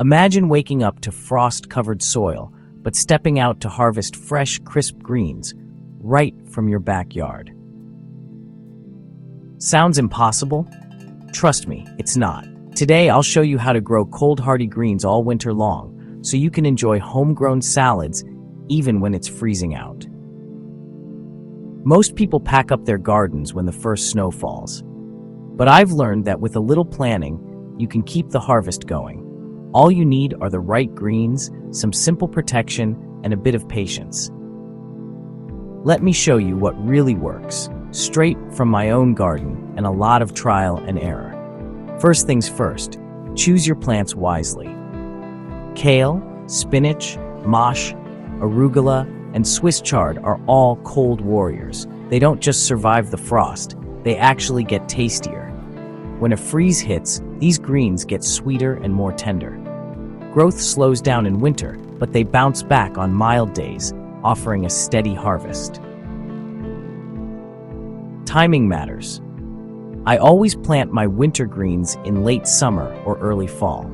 Imagine waking up to frost-covered soil, but stepping out to harvest fresh, crisp greens right from your backyard. Sounds impossible? Trust me, it's not. Today, I'll show you how to grow cold, hardy greens all winter long, so you can enjoy homegrown salads even when it's freezing out. Most people pack up their gardens when the first snow falls. But I've learned that with a little planning, you can keep the harvest going. All you need are the right greens, some simple protection, and a bit of patience. Let me show you what really works, straight from my own garden and a lot of trial and error. First things first, choose your plants wisely. Kale, spinach, mosh, arugula, and Swiss chard are all cold warriors. They don't just survive the frost, they actually get tastier. When a freeze hits, these greens get sweeter and more tender. Growth slows down in winter, but they bounce back on mild days, offering a steady harvest. Timing matters. I always plant my winter greens in late summer or early fall.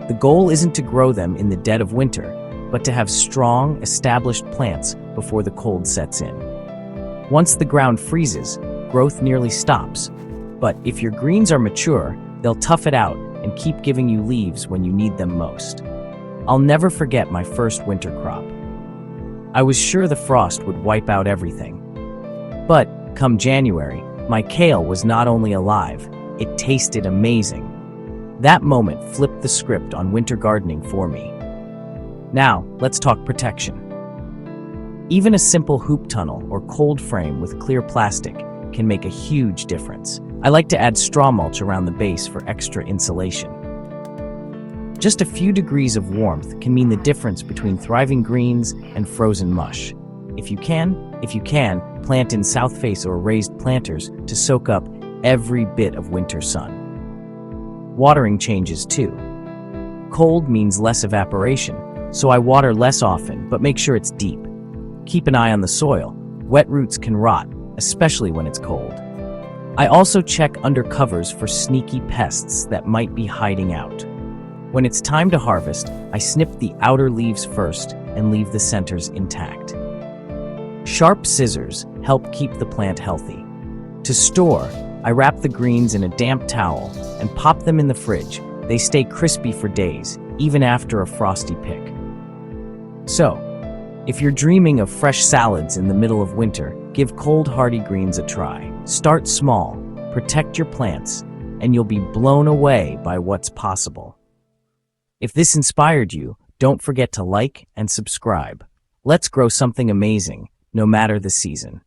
The goal isn't to grow them in the dead of winter, but to have strong, established plants before the cold sets in. Once the ground freezes, growth nearly stops. But if your greens are mature, they'll tough it out and keep giving you leaves when you need them most. I'll never forget my first winter crop. I was sure the frost would wipe out everything. But come January, my kale was not only alive, it tasted amazing. That moment flipped the script on winter gardening for me. Now, let's talk protection. Even a simple hoop tunnel or cold frame with clear plastic can make a huge difference. I like to add straw mulch around the base for extra insulation. Just a few degrees of warmth can mean the difference between thriving greens and frozen mush. If you can, plant in south face or raised planters to soak up every bit of winter sun. Watering changes too. Cold means less evaporation, so I water less often, but make sure it's deep. Keep an eye on the soil. Wet roots can rot, especially when it's cold. I also check under covers for sneaky pests that might be hiding out. When it's time to harvest, I snip the outer leaves first and leave the centers intact. Sharp scissors help keep the plant healthy. To store, I wrap the greens in a damp towel and pop them in the fridge. They stay crispy for days, even after a frosty pick. So, if you're dreaming of fresh salads in the middle of winter, give cold, hardy greens a try. Start small, protect your plants, and you'll be blown away by what's possible. If this inspired you, don't forget to like and subscribe. Let's grow something amazing, no matter the season.